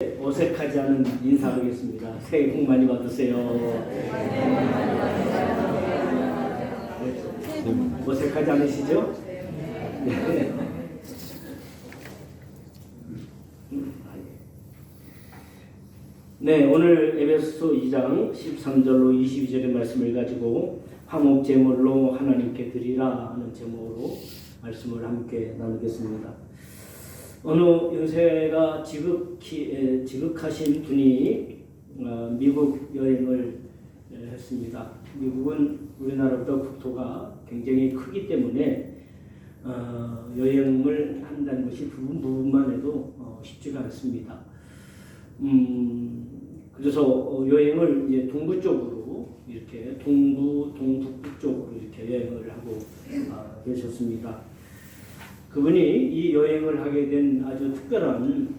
어색하지 않은 인사하겠습니다. 새해 복 많이 받으세요. 어색하지 않으시죠? 네. 네, 오늘 에베소서 2장 13절로 22절의 말씀을 가지고 화목 제물로 하나님께 드리라 하는 제목으로 말씀을 함께 나누겠습니다. 어느 연세가 지극하신 분이 미국 여행을 했습니다. 미국은 우리나라보다 국토가 굉장히 크기 때문에 여행을 한다는 것이 부분만 해도 쉽지가 않습니다. 그래서 여행을 이제 동부 쪽으로 이렇게 동북부 쪽으로 이렇게 여행을 하고 계셨습니다. 그분이 이 여행을 하게 된 아주 특별한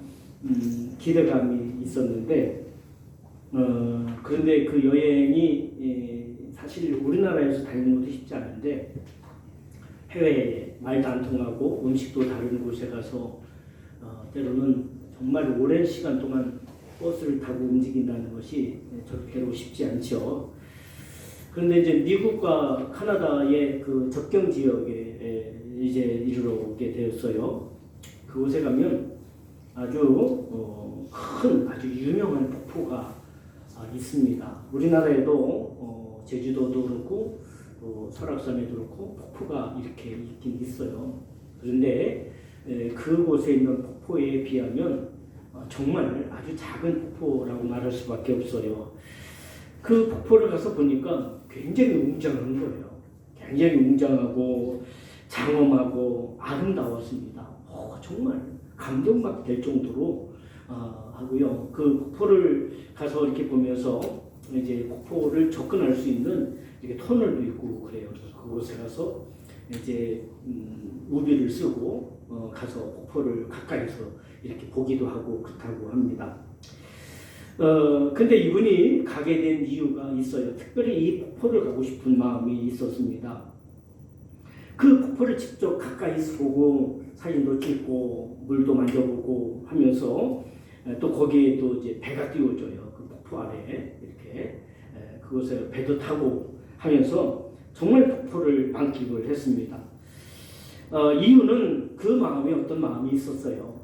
기대감이 있었는데, 그런데 그 여행이 사실 우리나라에서 다니는 것도 쉽지 않은데 해외에 말도 안 통하고 음식도 다른 곳에 가서 때로는 정말 오랜 시간 동안 버스를 타고 움직인다는 것이 절대로 쉽지 않죠. 그런데 이제 미국과 카나다의 그 접경 지역에 이제 이르러 오게 되었어요. 그곳에 가면 아주 아주 유명한 폭포가 있습니다. 우리나라에도 제주도도 그렇고 설악산에도 그렇고 폭포가 이렇게 있긴 있어요. 그런데 그곳에 있는 폭포에 비하면 정말 아주 작은 폭포라고 말할 수밖에 없어요. 그 폭포를 가서 보니까 굉장히 웅장한 거예요. 굉장히 웅장하고 장엄하고 아름다웠습니다. 정말 감동받게 될 정도로 하고요. 그 폭포를 가서 이렇게 보면서 이제 폭포를 접근할 수 있는 이렇게 터널도 있고 그래요. 그래서 그곳에 가서 이제 우비를 쓰고 가서 폭포를 가까이서 이렇게 보기도 하고 그렇다고 합니다. 근데 이분이 가게 된 이유가 있어요. 특별히 이 폭포를 가고 싶은 마음이 있었습니다. 그 폭포를 직접 가까이서 보고 사진도 찍고 물도 만져보고 하면서 또 거기에 또 이제 배가 띄워져요. 그 폭포 아래에 이렇게 그곳에 배도 타고 하면서 정말 폭포를 만끽을 했습니다. 이유는 그 마음에 어떤 마음이 있었어요.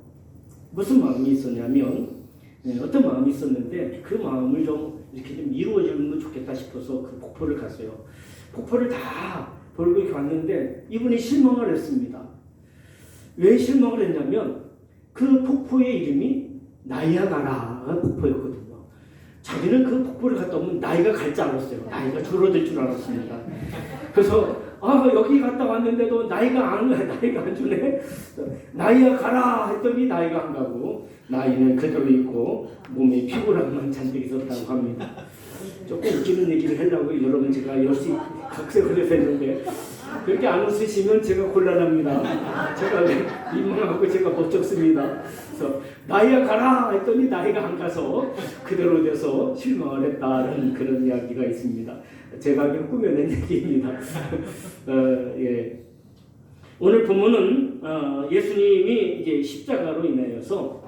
무슨 마음이 있었냐면 어떤 마음이 있었는데 그 마음을 좀 이렇게 좀 이루어지면 좋겠다 싶어서 그 폭포를 갔어요. 폭포를 다 돌고 이렇게 왔는데 이분이 실망을 했습니다. 왜 실망을 했냐면 그 폭포의 이름이 나이아가라 폭포였거든요. 자기는 그 폭포를 갔다 오면 나이가 갈 줄 알았어요. 나이가 줄어들 줄 알았습니다. 그래서 여기 갔다 왔는데도 나이가 안 주네. 나이가 가라 했더니 나이가 안 가고 나이는 그대로 있고 몸에 피곤함만 잔뜩 있었다고 합니다. 조금 웃기는 얘기를 하려고 여러분 제가 열심히 각색을 해서 했는데 그렇게 안 웃으시면 제가 곤란합니다. 제가 민망하고 제가 못 적습니다. 그래서 나이가 가라 했더니 나이가 안 가서 그대로 돼서 실망을 했다는 그런 이야기가 있습니다. 제가 그냥 꾸며낸 얘기입니다. 예. 오늘 본문은 예수님이 이제 십자가로 인하여서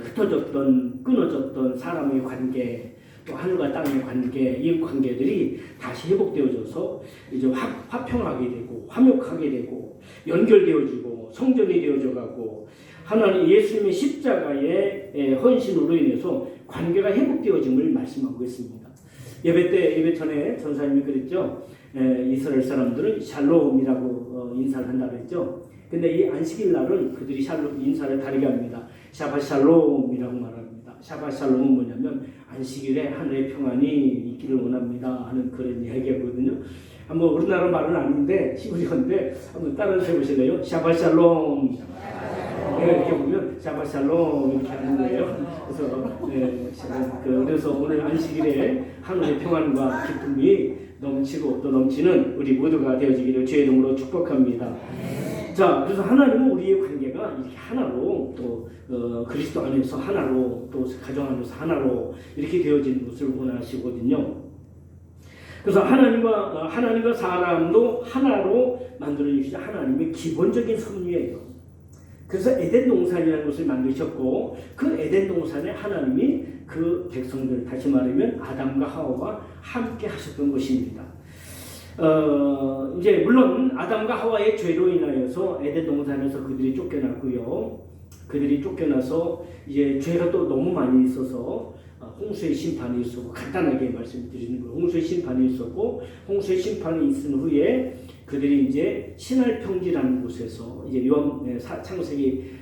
흩어졌던 끊어졌던 사람의 관계, 또 하늘과 땅의 관계, 이 관계들이 다시 회복되어져서 이제 화평하게 되고 화목하게 되고 연결되어지고 성전이 되어져가고 하나님 예수님의 십자가의 헌신으로 인해서 관계가 회복되어짐을 말씀하고 있습니다. 예배 전에 전사님이 그랬죠. 이스라엘 사람들은 샬롬이라고 인사를 한다고 했죠. 근데 이 안식일 날은 그들이 인사를 다르게 합니다. 샤밧 샬롬이라고 말합니다. 샤밧 샬롬은 뭐냐면 안식일에 하늘의 평안이 있기를 원합니다 하는 그런 이야기거든요. 한번 우리나라 말은 아닌데 히브리어인데 한번 따라서 해보실래요? 샤밧 샬롬. 이렇게 보면 샤밧 샬롬 이렇게 하는 거예요. 그래서 오늘 안식일에 하늘의 평안과 기쁨이 넘치고 또 넘치는 우리 모두가 되어지기를 주의 이름으로 축복합니다. 자, 그래서 하나님은 우리의 관계가 이렇게 하나로 또 그리스도 안에서 하나로 또 가정 안에서 하나로 이렇게 되어지는 것을 원하시거든요. 그래서 하나님과 사람도 하나로 만들어 주시는 하나님의 기본적인 섭리예요. 그래서 에덴 동산이라는 것을 만드셨고 그 에덴 동산에 하나님이 그 백성들, 다시 말하면 아담과 하와와 함께 하셨던 것입니다. 이제 물론 아담과 하와의 죄로 인하여서 에덴 동산에서 그들이 쫓겨났고요. 그들이 쫓겨나서 이제 죄가 또 너무 많이 있어서 홍수의 심판이 있었고, 간단하게 말씀드리는 거예요. 홍수의 심판이 있었고, 홍수의 심판이 있은 후에 그들이 이제 신할평지라는 곳에서 이제 창세기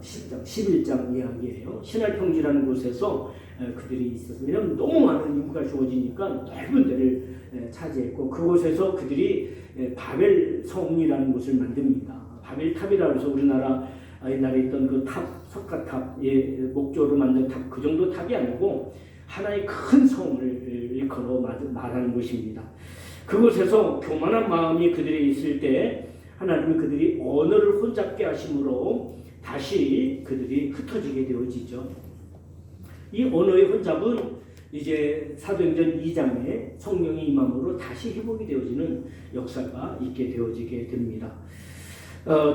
10장, 11장 이야기예요. 신할평지라는 곳에서 그들이 있었어요. 왜냐하면 너무 많은 인구가 주어지니까 넓은 데를 차지했고, 그곳에서 그들이 바벨 성이라는 곳을 만듭니다. 바벨탑이라고 해서 우리나라 옛날에 있던 그 탑, 석가탑의 목조로 만든 탑, 그 정도 탑이 아니고 하나의 큰 성을 일컬어 말하는 것입니다. 그곳에서 교만한 마음이 그들에 있을 때 하나님은 그들이 언어를 혼잡게 하심으로 다시 그들이 흩어지게 되어지죠. 이 언어의 혼잡은 이제 사도행전 2장에 성령이 임함으로 다시 회복이 되어지는 역사가 있게 되어지게 됩니다.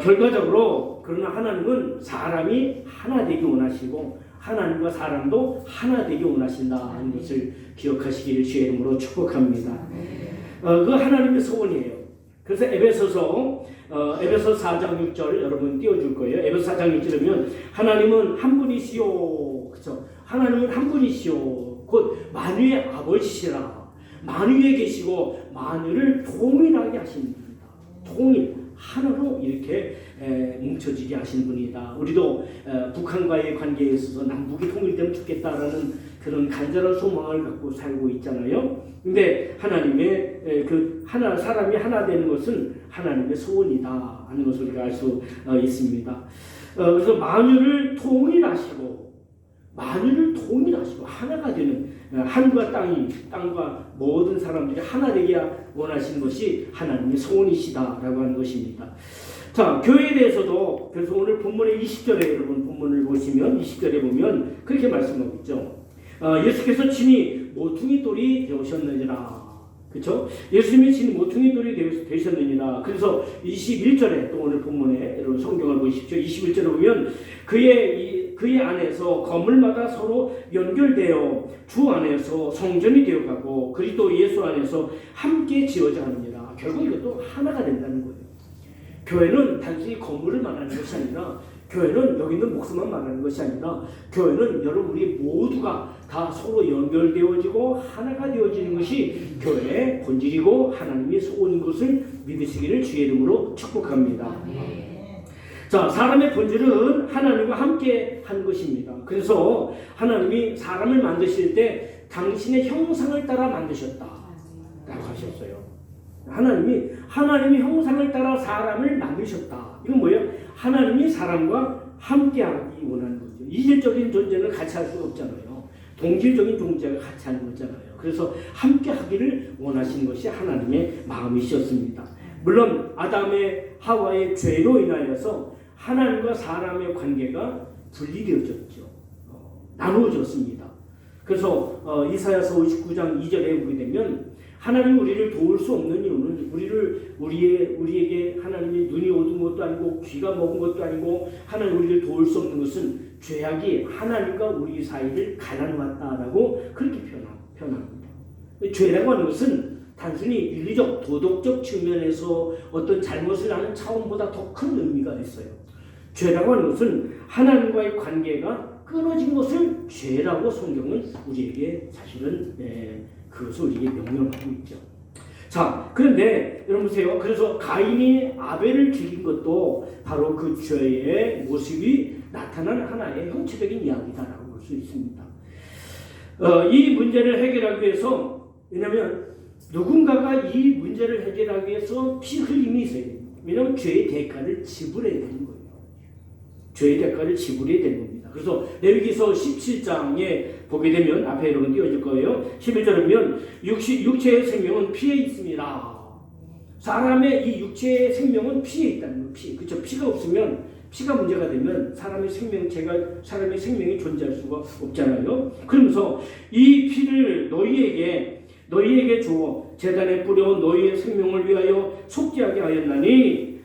결과적으로 그러나 하나님은 사람이 하나 되기 원하시고 하나님과 사람도 하나 되기 원하신다는 것을 기억하시기를 주의 이름으로 축복합니다. 그 하나님의 소원이에요. 그래서 에베소서 4장 6절 여러분 띄워줄 거예요. 에베소 4장 6절이면 하나님은 한 분이시오. 그렇죠? 하나님은 한 분이시오. 곧 만유의 아버지시라. 만유에 계시고 만유를 동일하게 하십니다. 동일. 하나로 이렇게 뭉쳐지게 하신 분이다. 우리도 북한과의 관계에 있어서 남북이 통일되면 좋겠다라는 그런 간절한 소망을 갖고 살고 있잖아요. 근데 하나님의 사람이 하나 되는 것은 하나님의 소원이다 하는 것을 우리가 알 수 있습니다. 그래서 만유를 통일하시고 하나가 되는 하늘과 땅과 모든 사람들이 하나 되게 원하시는 것이 하나님의 소원이시다라고 하는 것입니다. 자, 교회에 대해서도 그래서 오늘 본문의 20절에 여러분 본문을 보시면 20절에 보면 그렇게 말씀하고 있죠. 예수께서 친히 모퉁이 돌이 되셨느니라. 그렇죠? 예수님이 친히 모퉁이 돌이 되셨느니라. 그래서 21절에 또 오늘 본문에 여러분 성경을 보십시오. 21절에 보면 그의 안에서 건물마다 서로 연결되어 주 안에서 성전이 되어가고 그리스도 예수 안에서 함께 지어져 하느니라. 결국 이것도 하나가 된다는 거예요. 교회는 단순히 건물을 말하는 것이 아니라 교회는 여기 있는 목사만 말하는 것이 아니라 교회는 여러분 우리 모두가 다 서로 연결되어지고 하나가 되어지는 것이 교회의 본질이고 하나님의 소원인 것을 믿으시기를 주의 이름으로 축복합니다. 자, 사람의 본질은 하나님과 함께 한 것입니다. 그래서 하나님이 사람을 만드실 때 당신의 형상을 따라 만드셨다 라고 하셨어요. 하나님이 형상을 따라 사람을 만드셨다. 이건 뭐예요? 하나님이 사람과 함께하기 원하는 거죠. 이질적인 존재는 같이 할 수가 없잖아요. 동질적인 존재가 같이 하는 거잖아요. 그래서 함께하기를 원하시는 것이 하나님의 마음이셨습니다. 물론 아담의 하와의 죄로 인하여서 하나님과 사람의 관계가 분리되어졌죠. 나누어졌습니다. 그래서 이사야서 59장 2절에 보게 되면 하나님이 우리를 도울 수 없는 이유는 우리에게 하나님이 눈이 어두운 것도 아니고 귀가 먹은 것도 아니고 하나님 우리를 도울 수 없는 것은 죄악이 하나님과 우리 사이를 갈라놓았다라고 그렇게 표현합니다. 죄라고 하는 것은 단순히 윤리적 도덕적 측면에서 어떤 잘못을 하는 차원보다 더 큰 의미가 있어요. 죄라고 하는 것은 하나님과의 관계가 끊어진 것을 죄라고 성경은 우리에게 사실은 그것을 우리에게 명령하고 있죠. 자, 그런데 여러분 보세요. 그래서 가인이 아벨을 죽인 것도 바로 그 죄의 모습이 나타난 하나의 형체적인 이야기다라고 볼 수 있습니다. 이 문제를 해결하기 위해서, 왜냐하면 누군가가 이 문제를 해결하기 위해서 피 흘림이 있어야 됩니다. 왜냐하면 죄의 대가를 지불해야 되는 거예요. 죄의 대가를 지불해야 되는 겁니다. 그래서 레위기서 17장에 보게 되면 앞에 여러분 띄워질 거예요. 11절이면 육체의 생명은 피에 있습니다. 사람의 이 육체의 생명은 피에 있다는 거예요. 피. 그렇죠? 피가 없으면 피가 문제가 되면 사람의 생명이 존재할 수가 없잖아요. 그러면서 이 피를 너희에게 주어 제단에 뿌려 너희의 생명을 위하여 속죄하게 하였나니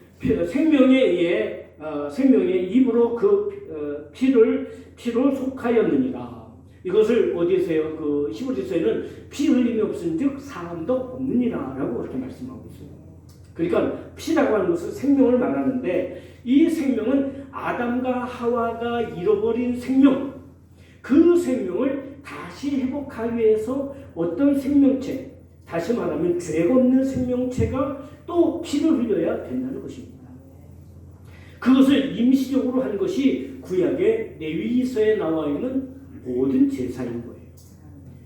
생명에 의해 생명의 입으로 그 피로 속하였느니라. 이것을 어디서요? 그 히브리서에는 피 흘림이 없은즉 사함도 없느니라라고 그렇게 말씀하고 있습니다. 그러니까 피라고 하는 것은 생명을 말하는데 이 생명은 아담과 하와가 잃어버린 생명, 그 생명을 다시 회복하기 위해서 어떤 생명체, 다시 말하면 죄가 없는 생명체가 또 피를 흘려야 된다는 것입니다. 그것을 임시적으로 한 것이 구약의 레위기서에 나와 있는 모든 제사인 거예요.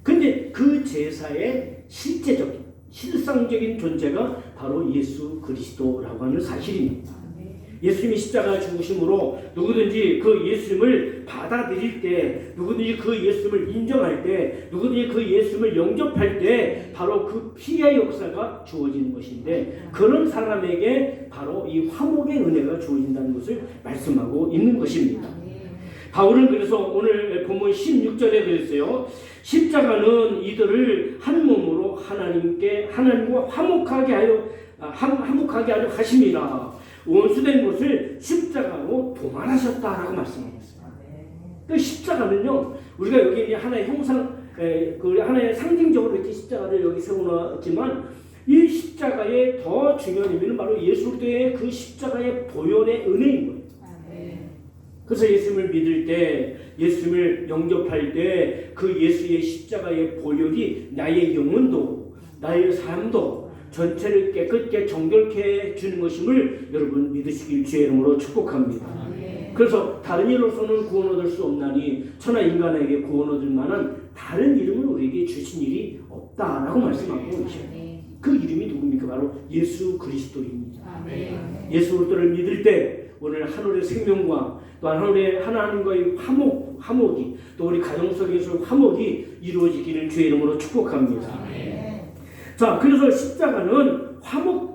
근데 그 제사의 실제적인, 실상적인 존재가 바로 예수 그리스도라고 하는 사실입니다. 예수님이 십자가 죽으심으로 누구든지 그 예수님을 받아들일 때, 누구든지 그 예수님을 인정할 때, 누구든지 그 예수님을 영접할 때 바로 그 피의 역사가 주어지는 것인데, 그런 사람에게 바로 이 화목의 은혜가 주어진다는 것을 말씀하고 있는 것입니다. 바울은 그래서 오늘 본문 16절에 그랬어요. 십자가는 이들을 한 몸으로 하나님과 화목하게 하려 하심이라. 원수된 것을 십자가로 도말하셨다라고 말씀하고 있습니다. 그 십자가는요, 우리가 여기 이제 하나의 형상, 그 하나의 상징적으로 이렇게 십자가를 여기 세워놨지만, 이 십자가의 더 중요한 의미는 바로 예수 그리스도의 그 십자가의 보혈의 은혜인 거예요. 그래서 예수님을 믿을 때, 예수님을 영접할 때, 그 예수의 십자가의 보혈이 나의 영혼도, 나의 삶도 전체를 깨끗게 정결케 해주는 것임을 여러분 믿으시길 주의 이름으로 축복합니다. 그래서 다른 이로서는 구원 얻을 수 없나니 천하 인간에게 구원 얻을 만한 다른 이름을 우리에게 주신 일이 없다라고 말씀하고 계십니다. 그 이름이 누굽니까? 바로 예수 그리스도입니다. 예수 그리스도를 믿을 때 오늘 하늘의 생명과 또 하늘의 하나님과의 화목이 또 우리 가정 속에서 화목이 이루어지기를 주의 이름으로 축복합니다. 자, 그래서 십자가는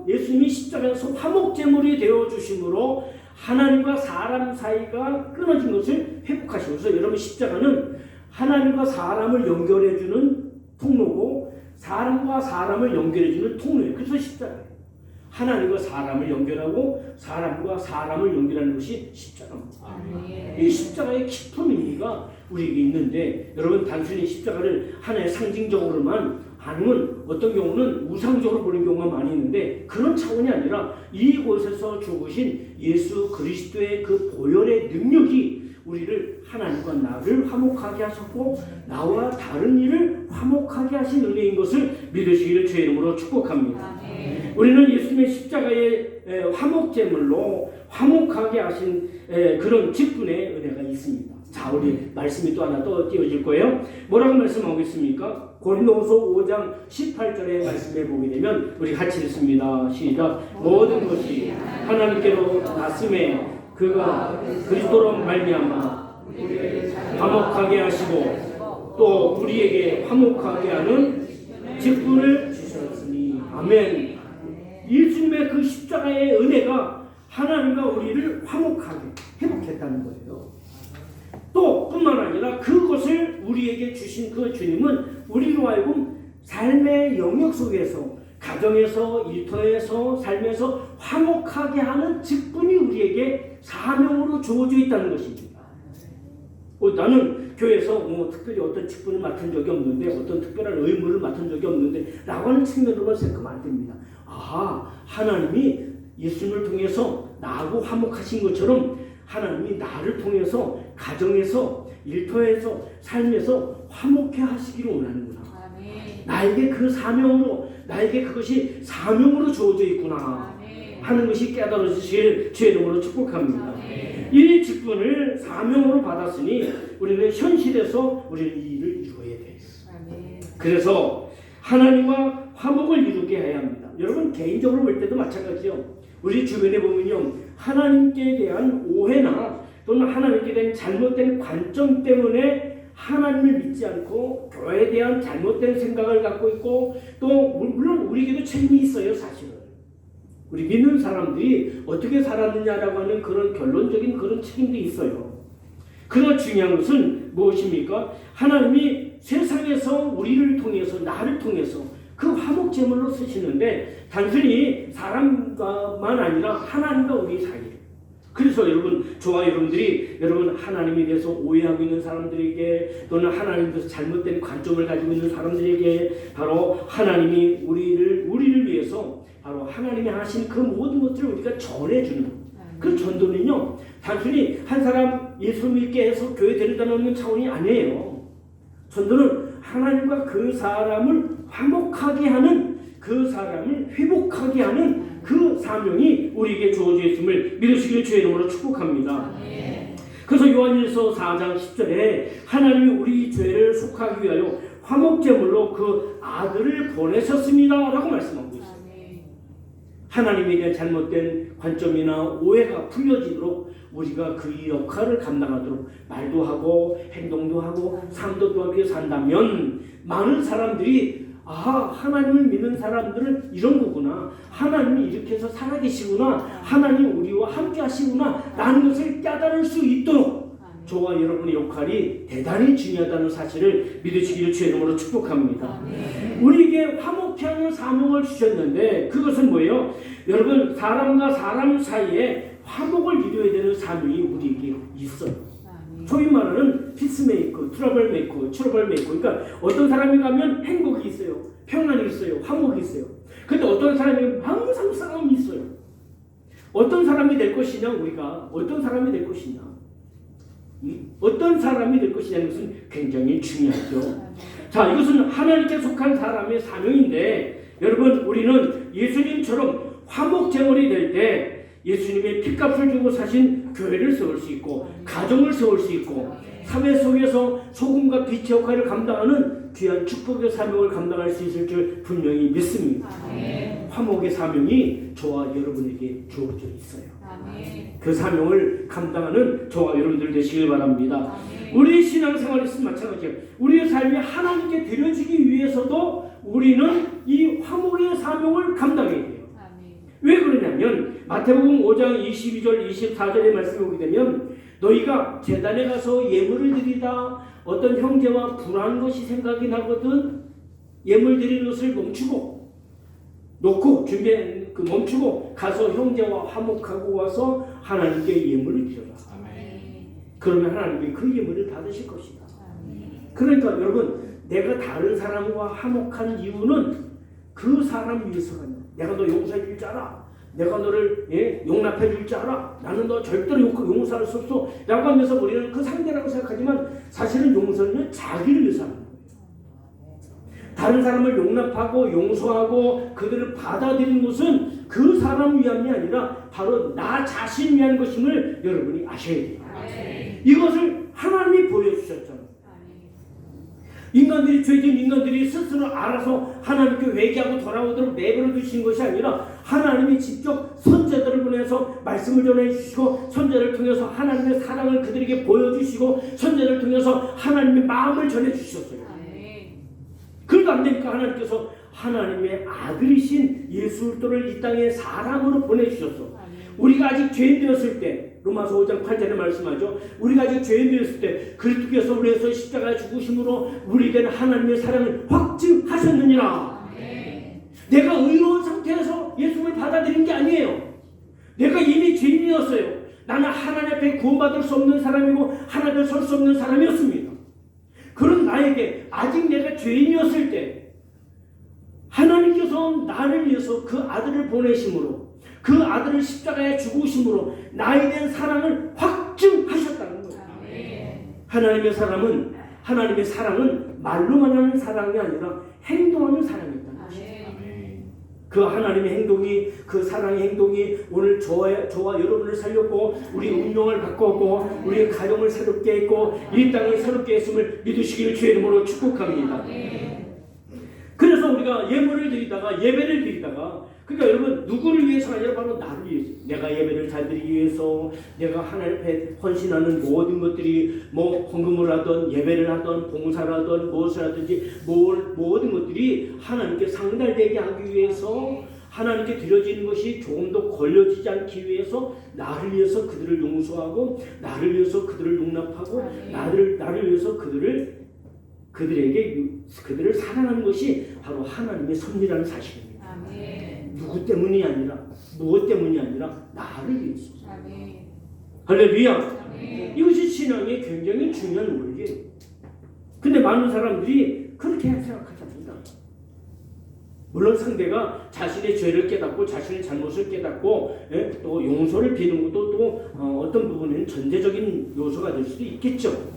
예수님이 십자가에서 화목제물이 되어주심으로 하나님과 사람 사이가 끊어진 것을 회복하시고, 그래서 여러분 십자가는 하나님과 사람을 연결해주는 통로고 사람과 사람을 연결해주는 통로예요. 그래서 십자가예요. 하나님과 사람을 연결하고 사람과 사람을 연결하는 것이 십자가입니다. 이 십자가의 깊은 의미가 우리에게 있는데, 여러분 단순히 십자가를 하나의 상징적으로만 아니면 어떤 경우는 우상적으로 보는 경우가 많이 있는데, 그런 차원이 아니라 이곳에서 죽으신 예수 그리스도의 그 보혈의 능력이 우리를 하나님과 나를 화목하게 하셨고 나와 다른 이를 화목하게 하신 은혜인 것을 믿으시기를 주의 이름으로 축복합니다. 우리는 예수님의 십자가의 화목제물로 화목하게 하신 그런 직분의 은혜가 있습니다. 자, 우리 말씀이 또 하나 또 띄워질 거예요. 뭐라고 말씀하고 있습니까? 고린도후서 5장 18절의 말씀에 보게 되면 우리 같이 읽습니다. 시작. 모든 것이 하나님께로 났음에 그가 그리스도로 말미암아 화목하게 하시고 또 우리에게 화목하게 하는 직분을 주셨으니. 아멘. 예수님의 그 십자가의 은혜가 하나님과 우리를 화목하게 회복했다는 거예요. 또 뿐만 아니라 그것을 우리에게 주신 그 주님은 우리로 하여금 삶의 영역 속에서, 가정에서, 일터에서, 삶에서 화목하게 하는 직분이 우리에게 사명으로 주어져 있다는 것입니다. 나는 교회에서 특별히 어떤 직분을 맡은 적이 없는데, 어떤 특별한 의무를 맡은 적이 없는데 라고 하는 측면으로만 생각하면 안 됩니다. 하나님이 예수님을 통해서 나하고 화목하신 것처럼 하나님이 나를 통해서 가정에서, 일터에서, 삶에서 화목해 하시기를 원하는구나. 나에게 그 사명으로, 나에게 그것이 사명으로 주어져 있구나 하는 것이 깨달아지실 주의 이름으로 축복합니다. 이 직분을 사명으로 받았으니 우리는 현실에서 우리는 이 일을 이루어야 돼요. 그래서 하나님과 화목을 이루게 해야 합니다. 여러분 개인적으로 볼 때도 마찬가지죠. 우리 주변에 보면요, 하나님께 대한 오해나 또는 하나님께 대한 잘못된 관점 때문에 하나님을 믿지 않고 교회에 대한 잘못된 생각을 갖고 있고, 또 물론 우리에게도 책임이 있어요. 사실은 우리 믿는 사람들이 어떻게 살았느냐라고 하는 그런 결론적인 그런 책임도 있어요. 그러나 중요한 것은 무엇입니까? 하나님이 세상에서 우리를 통해서, 나를 통해서 그 화목제물로 쓰시는데, 단순히 사람과만 아니라 하나님과 우리 사이를, 그래서 여러분, 저와 여러분들이 여러분 하나님에 대해서 오해하고 있는 사람들에게 또는 하나님에 대해서 잘못된 관점을 가지고 있는 사람들에게 바로 하나님이 우리를 위해서 바로 하나님이 하신 그 모든 것들을 우리가 전해주는 그 전도는요, 단순히 한 사람 예수 믿게 해서 교회 데려다 놓는 차원이 아니에요. 전도는 하나님과 그 사람을 화목하게 하는, 그 사람을 회복하게 하는 그 사명이 우리에게 주어져 있음을 믿으시기를 주의 이름으로 축복합니다. 그래서 요한일서 4장 10절에 하나님이 우리 죄를 속하기 위하여 화목제물로 그 아들을 보내셨습니다 라고 말씀하고 있습니다. 하나님에 대한 잘못된 관점이나 오해가 풀려지도록 우리가 그 역할을 감당하도록 말도 하고 행동도 하고 삶도 또하게 산다면 많은 사람들이 하나님을 믿는 사람들은 이런 거구나, 하나님이 이렇게 해서 살아계시구나, 하나님 우리와 함께 하시구나 라는 것을 깨달을 수 있도록 저와 여러분의 역할이 대단히 중요하다는 사실을 믿으시기를 주의 이름으로 축복합니다. 우리에게 화목케 하는 사명을 주셨는데 그것은 뭐예요? 여러분, 사람과 사람 사이에 화목을 이루어야 되는 사명이 우리에게 있어요. 소위 말하는 피스메이커, 트러블 메이커. 그러니까 어떤 사람이 가면 행복이 있어요, 평안이 있어요, 화목이 있어요. 근데 어떤 사람이 항상 싸움이 있어요. 어떤 사람이 될 것이냐, 우리가 어떤 사람이 될 것이냐, 어떤 사람이 될 것이냐는 것은 굉장히 중요하죠. 자, 이것은 하나님께 속한 사람의 사명인데 여러분, 우리는 예수님처럼 화목제물이 될 때 예수님의 핏값을 주고 사신 교회를 세울 수 있고 가정을 세울 수 있고 사회 속에서 소금과 빛의 역할을 감당하는 귀한 축복의 사명을 감당할 수 있을 줄 분명히 믿습니다. 화목의 사명이 저와 여러분에게 주어져 있어요. 그 사명을 감당하는 저와 여러분들 되시길 바랍니다. 우리의 신앙생활에서 마찬가지예요. 우리의 삶이 하나님께 드려지기 위해서도 우리는 이 화목의 사명을 감당해야 돼요. 왜 그러냐면 마태복음 5장 22절 24절의 말씀을 보게 되면 너희가 제단에 가서 예물을 드리다 어떤 형제와 불화한 것이 생각이 나거든 예물 드리는 것을 멈추고 멈추고 가서 형제와 화목하고 와서 하나님께 예물을 드려라. 그러면 하나님이 그 예물을 받으실 것이다. 그러니까 여러분, 내가 다른 사람과 화목한 이유는 그 사람 위해서가 아니야. 내가 너 용서해 줄 줄 알아. 내가 너를 용납해 줄 줄 알아. 나는 너 절대로 용서할 수 없어 라고 하면서 우리는 그 상대라고 생각하지만 사실은 용서는 자기를 위해서 하는 거예요. 다른 사람을 용납하고 용서하고 그들을 받아들이는 것은 그 사람 위함이 아니라 바로 나 자신 위한 것임을 여러분이 아셔야 돼요. 이것을 하나님이 보여주셨잖아요. 죄진 인간들이 스스로 알아서 하나님께 회개하고 돌아오도록 내버려 두신 것이 아니라 하나님이 직접 선제들을 보내서 말씀을 전해주시고 선제를 통해서 하나님의 사랑을 그들에게 보여주시고 선제를 통해서 하나님의 마음을 전해주셨어요. 그래도 안 되니까 하나님께서 하나님의 아들이신 예수 그리스도를 이 땅에 사람으로 보내주셨어. 우리가 아직 죄인 되었을 때 로마서 5장 8절에 말씀하죠. 우리가 아직 죄인 되었을 때 그리스도께서 우리에서 십자가에 죽으심으로 우리에게는 하나님의 사랑을 확증하셨느니라. 내가 의로운 상태에서 예수를 받아들인 게 아니에요. 내가 이미 죄인이었어요. 나는 하나님 앞에 구원받을 수 없는 사람이고 하나님 앞에 설 수 없는 사람이었습니다. 그런 나에게 아직 내가 죄인이었을 때 하나님께서 나를 위해서 그 아들을 보내심으로 그 아들을 십자가에 죽으심으로 나에 대한 사랑을 확증하셨다는 거예요. 하나님의 사랑은 말로만 하는 사랑이 아니라 행동하는 사랑이었다는 것입니다. 그 하나님의 행동이, 그 사랑의 행동이 오늘 저와 여러분을 살렸고 우리 운명을 바꿨고 우리의 가정을 새롭게 했고 이 땅을 새롭게 했음을 믿으시기를 주의 이름으로 축복합니다. 그래서 우리가 예배를 드리다가 그러니까 여러분, 누구를 위해서가 아니라 바로 나를 위해서, 내가 예배를 잘 드리기 위해서 내가 하나님 앞에 헌신하는 모든 것들이 헌금을 하든 예배를 하든 봉사를 하든 무엇을 하든지 모든 것들이 하나님께 상달되게 하기 위해서 하나님께 드려지는 것이 조금 더 걸려지지 않기 위해서 나를 위해서 그들을 용서하고 나를 위해서 그들을 용납하고 나를 위해서 그들을 사랑하는 것이 바로 하나님의 섭리라는 사실입니다. 누구 때문이 아니라 무엇 때문이 아니라 나를 위해서. 할렐루야. 이것이 신앙의 굉장히 중요한 원리예요. 근데 많은 사람들이 그렇게 생각하지 않는다. 물론 상대가 자신의 죄를 깨닫고 자신의 잘못을 깨닫고 또 용서를 비는 것도 또 어떤 부분에는 전제적인 요소가 될 수도 있겠죠.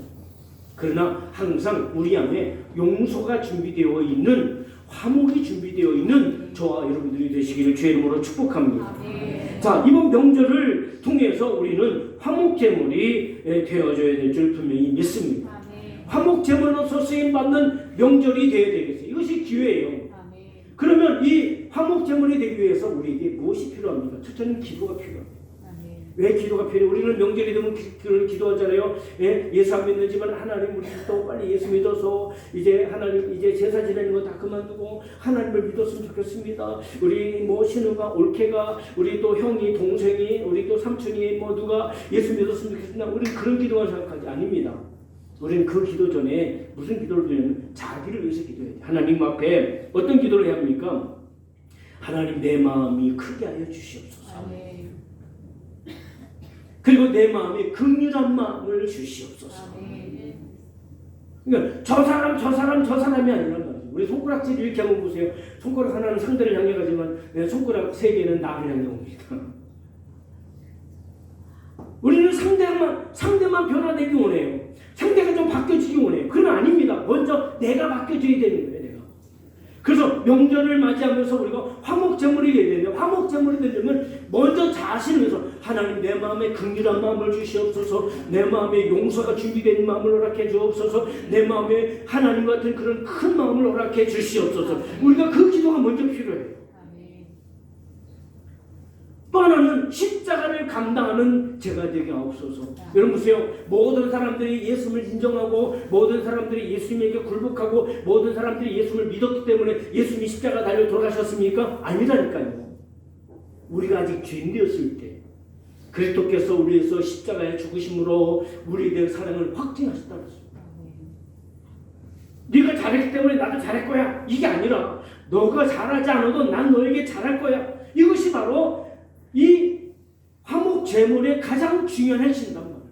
그러나 항상 우리 안에 용서가 준비되어 있는, 화목이 준비되어 있는 저와 여러분들이 되시기를 주의 이름으로 축복합니다. 자, 이번 명절을 통해서 우리는 화목제물이 되어져야 될 줄 분명히 믿습니다. 화목제물로서 쓰임받는 명절이 되어야 되겠어요. 이것이 기회예요. 그러면 이 화목제물이 되기 위해서 우리에게 무엇이 필요합니까? 첫째는 기도가 필요합니다. 왜 기도가 필요해요? 우리는 명절이 되면 기도하잖아요. 예수 안 믿는지만 하나님 우리 또 빨리 예수 믿어서 이제 하나님 이제 제사 지내는 거 다 그만두고 하나님을 믿었으면 좋겠습니다. 우리 뭐 신우가 올케가 우리 또 형이 동생이 우리 또 삼촌이 뭐 누가 예수 믿었으면 좋겠습니다. 우리는 그런 기도만 생각하지 아닙니다. 우리는 그 기도 전에 무슨 기도를 드리냐면 자기를 위해서 기도해야 돼요. 하나님 앞에 어떤 기도를 해야 합니까? 하나님 내 마음이 크게 하여 주시옵소서. 그리고 내 마음에 긍휼한 마음을 주시옵소서. 그러니까 저 사람이 아니란 말이에요. 우리 손가락질 이렇게 한번 보세요. 손가락 하나는 상대를 향해 가지만 손가락 세 개는 나를 향해 옵니다. 우리는 상대만 변화되기 원해요. 상대가 좀 바뀌어지기 원해요. 그건 아닙니다. 먼저 내가 바뀌어져야 되는 거예요. 내가. 그래서 명절을 맞이하면서 우리가 화목제물이 돼야 되는데 화목제물이 되려면 먼저 자신을 위해서 하나님 내 마음에 긍휼한 마음을 주시옵소서. 내 마음에 용서가 준비된 마음을 허락해 주옵소서. 내 마음에 하나님 같은 그런 큰 마음을 허락해 주시옵소서. 우리가 그 기도가 먼저 필요해요. 또 하나는 십자가를 감당하는 제가 되게 하옵소서. 여러분 보세요. 모든 사람들이 예수님을 인정하고 모든 사람들이 예수님에게 굴복하고 모든 사람들이 예수님을 믿었기 때문에 예수님이 십자가 달려 돌아가셨습니까? 아니라니까요. 우리가 아직 죄인되었을 때 그리스도께서 우리에서 십자가에 죽으심으로 우리에 대한 사랑을 확증하셨다는 것입니다. 네가 잘했기 때문에 나도 잘할 거야. 이게 아니라 너가 잘하지 않아도 난 너에게 잘할 거야. 이것이 바로 이 화목 제물의 가장 중요한 핵심이란 말이에요.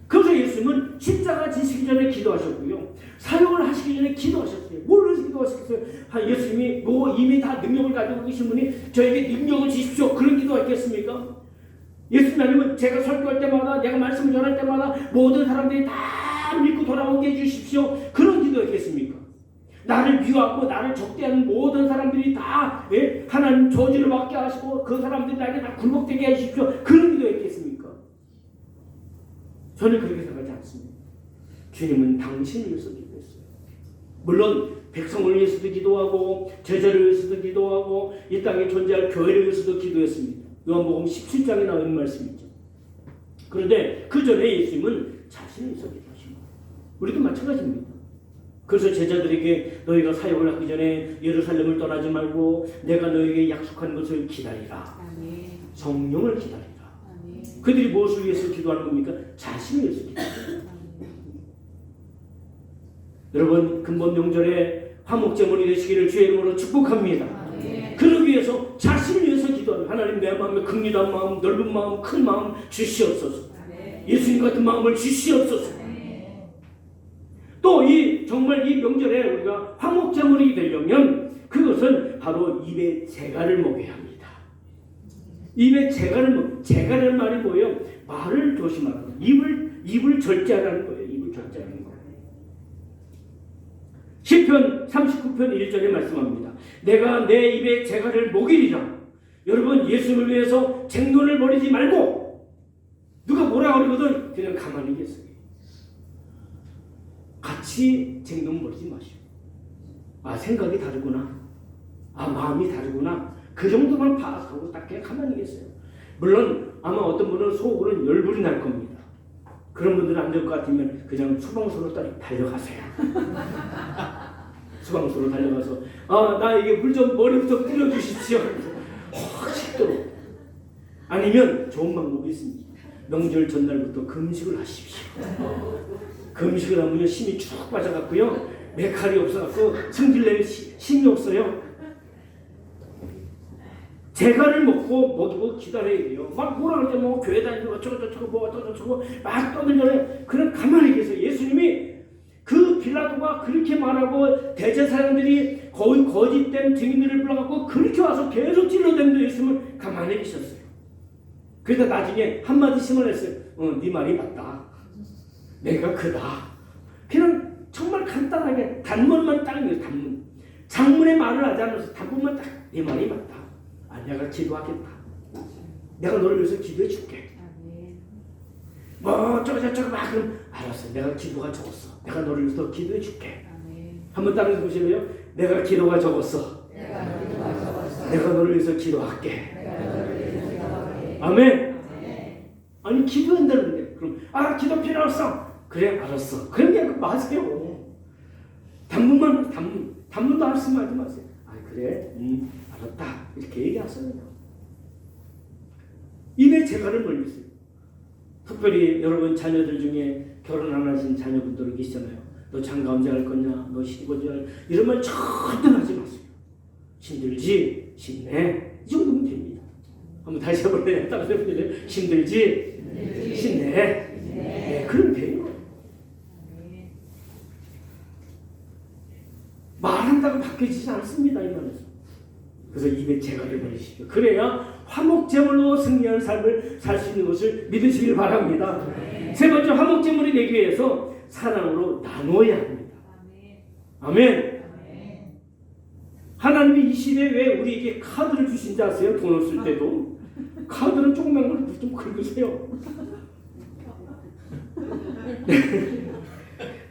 그래서 예수님은 십자가 지시기 전에 기도하셨고요. 사역을 하시기 전에 기도하셨어요. 뭘 위해서 기도하셨어요? 예수님이 뭐 이미 다 능력을 가지고 계신 분이 저에게 능력을 주십시오. 그런 기도가 있겠습니까? 예수님 아니면 제가 설교할 때마다 내가 말씀을 전할 때마다 모든 사람들이 다 믿고 돌아오게 해주십시오. 그런 기도가 있겠습니까? 나를 미워하고 나를 적대하는 모든 사람들이 다 하나님 저주를 받게 하시고 그 사람들이 나에게 다 굴복되게 하십시오. 그런 기도가 있겠습니까? 저는 그렇게 생각하지 않습니다. 주님은 당신을 위해서 기도했어요. 물론 백성을 위해서도 기도하고 제자를 위해서도 기도하고 이 땅에 존재할 교회를 위해서도 기도했습니다. 요한복음 17장에 나오는 말씀이죠. 그런데 그 전에 예수님은 자신을 위해서 기도하신 거예요. 우리도 마찬가지입니다. 그래서 제자들에게 너희가 사역을 하기 전에 예루살렘을 떠나지 말고 내가 너에게 약속한 것을 기다리라. 성령을 기다리라. 그들이 무엇을 위해서 기도하는 겁니까? 자신을 위해서 기도합니다. 여러분 근본 명절에 화목제물이 되시기를 주의 이름으로 축복합니다. 그러기 위해서 자신을 위해서 기도하는 하나님 내 마음에 긍휼한 마음, 넓은 마음, 큰 마음 주시옵소서. 예수님 같은 마음을 주시옵소서. 또 정말 이 명절에 우리가 화목제물이 되려면 그것은 바로 입에 재갈을 먹여야 합니다. 입에 재갈이라는 말이 뭐예요? 말을 조심하라. 입을 절제하라는 거예요. 입을 절제하는 거예요. 시편 39편 1절에 말씀합니다. 내가 내 입에 재갈을 먹이리라. 여러분 예수님을 위해서 쟁론을 벌이지 말고 누가 뭐라 그러거든 그냥 가만히 계세요. 같이 쟁론 벌이지 마시고 생각이 다르구나. 마음이 다르구나. 그 정도만 파악하고 딱 그냥 가만히 계세요. 물론 아마 어떤 분은 속으로는 열불이 날 겁니다. 그런 분들은 안 될 것 같으면 그냥 소방서로 달려가세요. 소방서로 달려가서 나에게 물 좀 머리부터 뿌려주십시오. 확 식도록. 아니면 좋은 방법이 있습니다. 명절 전날부터 금식을 하십시오. 금식을 하면 힘이 쭉 빠져갖고요. 메칼이 없어갖고 성질 낼 힘이 없어요. 제가를 먹고 기다려야 돼요. 막 뭐라 그럴 때 뭐 교회 다니고 저거 뭐 어쩌고 막 떠들잖아요. 그냥 가만히 계세요. 예수님이 그 빌라도가 그렇게 말하고 대제사장들이 거의 거짓된 증인들을 불러갖고 그렇게 와서 계속 찔러대면도 예수님은 가만히 계셨어요. 그래서 나중에 한마디 심어냈어요. 네 말이 맞다. 내가 그다. 그냥 정말 간단하게 단문만 딱 단문. 장문의 말을 하지 않아서 단문만 딱 네 말이 맞다. 내가 기도하겠다. 내가 너를 위해서 기도해 줄게. 뭐 저거 막 그럼 알았어. 내가 기도가 적었어. 내가 너를 위해서 기도해 줄게. 한번 따라서 보실래요? 내가 기도가 적었어. 내가 너를 위해서 기도할게. 아멘. 아니 기도한다는데 그럼 기도 필요 없어. 그래 알았어. 그냥 마세요. 단문도 말씀하지 마세요. 그래 알았다 이렇게 얘기하세요. 입에 재갈을 멀리세요. 특별히 여러분 자녀들 중에 결혼 안 하신 자녀분들 계시잖아요. 너 장가 언제 할 거냐, 너 시집 언제 할 거냐, 이런 말 절대 하지 마세요. 힘들지? 힘내. 이 정도면 됩니다. 한번 다시 해볼래요? 따라서 해볼래요? 힘들지? 힘내. 네, 그러면 돼요. 말한다고 바뀌어지지 않습니다. 이 말에서. 그래서 입에 재갈을 버리십시오. 그래야 화목제물로 승리하는 삶을 살 수 있는 것을 믿으시길 바랍니다. 세 번째, 화목제물이 되기 위해서 사랑으로 나눠야 합니다. 아멘. 하나님이 이 시대에 왜 우리에게 카드를 주신지 아세요? 돈 없을 때도. 카드는 조그만 걸 좀 긁으세요.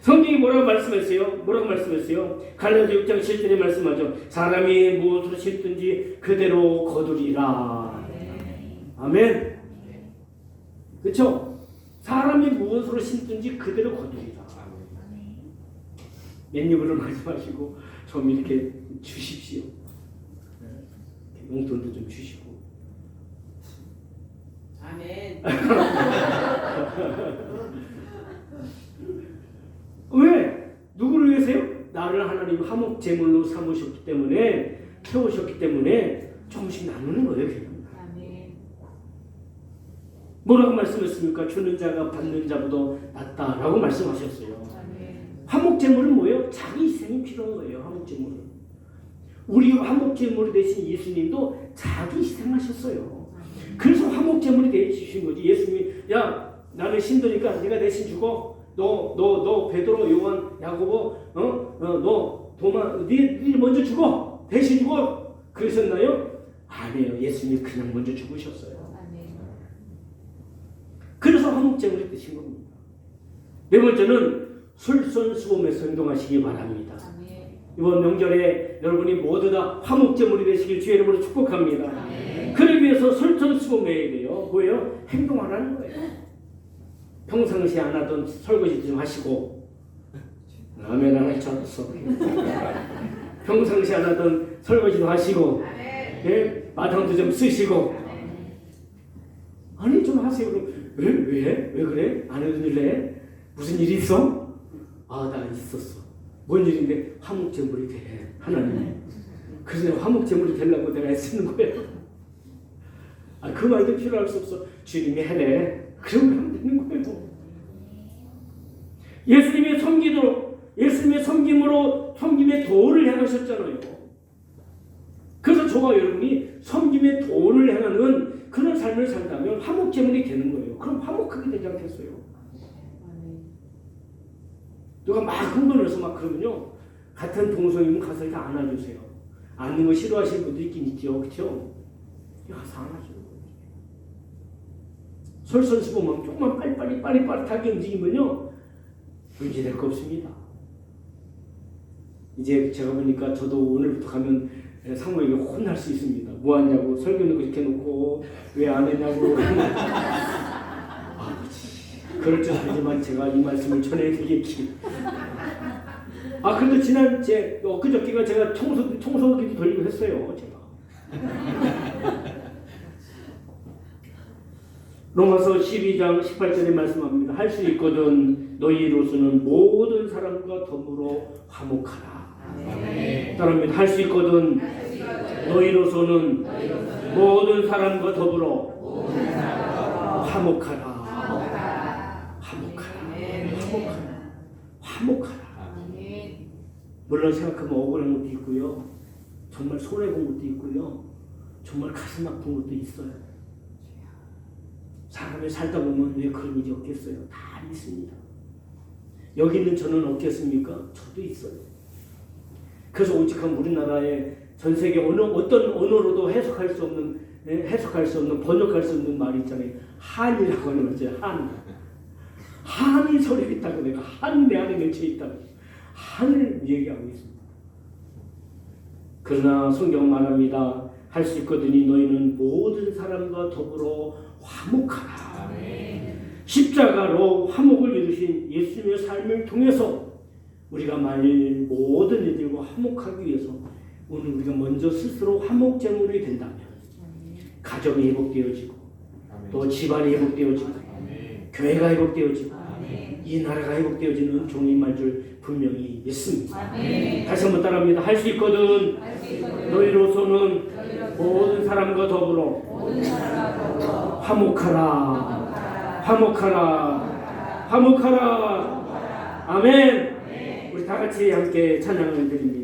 성경이 뭐라고 말씀했어요? 갈라디아 6장 7절에 말씀하죠. 사람이 무엇으로 심든지 그대로 거두리라. 아멘. 그렇죠? 사람이 무엇으로 심든지 그대로 거두리라. 맨입으로 말씀하시고 좀 이렇게 주십시오. 용돈도 좀 주시고. 아멘. 왜? 누구를 위해서요? 나를 하나님 화목 제물로 삼으셨기 때문에, 세우셨기 때문에 조금씩 나누는 거예요. 그냥. 뭐라고 말씀했습니까? 주는 자가 받는 자보다 낫다라고 말씀하셨어요. 화목 제물은 뭐예요? 자기 희생이 필요한 거예요. 화목 제물은. 우리 화목 제물이 되신 예수님도 자기 희생하셨어요. 그래서 화목 제물이 되신 거지. 예수님이 야 나는 힘드니까 네가 대신 주고 너 베드로 요한 야고보 너 도마 네 먼저 주고 대신 주고 그러셨나요? 아니에요. 예수님이 그냥 먼저 죽으셨어요. 그래서 화목제물이 되신 겁니다. 네 번째는 솔선수범해서 행동하시기 바랍니다. 이번 명절에 여러분이 모두 다 화목제물이 되시길 주의 이름으로 축복합니다. 그러기 위해서 솔선수범해야 돼요. 뭐예요? 행동하라는 거예요. 평상시에 안 하던 설거지 좀 하시고 아멘 안 하셨어. 평상시에 안 하던 설거지도 하시고 예? 마당도 좀 쓰시고 아니 좀 하세요. 그럼 왜 그래? 안 해도 될래? 무슨 일이 있어? 나 있었어. 뭔 일인데? 화목제물이 돼. 하나님. 그래서 내가 화목제물이 되려고 내가 애쓰는 거예요. 그 말도 필요할 수 없어. 주님이 해래. 그러면 하면 되는 거예요. 예수님의 섬김으로 섬김의 도를 행하셨잖아요. 그래서 저와 여러분이 섬김의 도를 행하는 그런 삶을 산다면 화목제물이 되는 거예요. 그럼 화목하게 되지 않겠어요? 누가 막 흥분해서 막 그러면요. 같은 동성이면 가서 이렇게 안아주세요. 안는 거 싫어하시는 분도 있긴 있죠. 그렇죠? 가서 안아줘요. 솔선수범하면 조금만 빠릿빠릿하게 움직이면요. 문제될 거 없습니다. 이제 제가 보니까 저도 오늘부터 가면 상무에게 혼날 수 있습니다. 뭐 하냐고 설교는 그렇게 놓고 왜 안 했냐고. 그럴 줄 알지만 제가 이 말씀을 전해드리겠지. 그래도 지난 엊그저께가 제가 청소기도 돌리고 했어요. 제가. 로마서 12장 18절에 말씀합니다. 할 수 있거든 너희로서는 모든 사람과 더불어 화목하라. 따라합니다. 할 수 있거든 너희로서는 모든 사람과 더불어 화목하라. 화목하라. 물론 생각하면 억울한 것도 있고요. 정말 손해본 것도 있고요. 정말 가슴 아픈 것도 있어요. 사람이 살다 보면 왜 그런 일이 없겠어요? 다 있습니다. 여기 있는 저는 없겠습니까? 저도 있어요. 그래서 오직한 우리나라의 전 세계 어떤 언어로도 해석할 수 없는 번역할 수 없는 말이 있잖아요. 한이라고 하는 거죠. 한이 소리가 있다고, 내가 한 내 안에 맺혀 있다고 한을 얘기하고 있습니다. 그러나 성경은 말합니다. 할 수 있거든요. 너희는 모든 사람과 더불어 화목하라. 십자가로 화목을 이루신 예수님의 삶을 통해서 우리가 만일 모든 이들과 화목하기 위해서 오늘 우리가 먼저 스스로 화목제물이 된다면 가정이 회복되어지고 또 집안이 회복되어지고 교회가 회복되어지고 이 나라가 회복되어지는 종이 말 줄 분명히 있습니다. 다시 한번 따라합니다. 할 수 있거든 너희로서는 모든 사람과 더불어 화목하라. 아멘. 우리 다 같이 함께 찬양을 드립니다.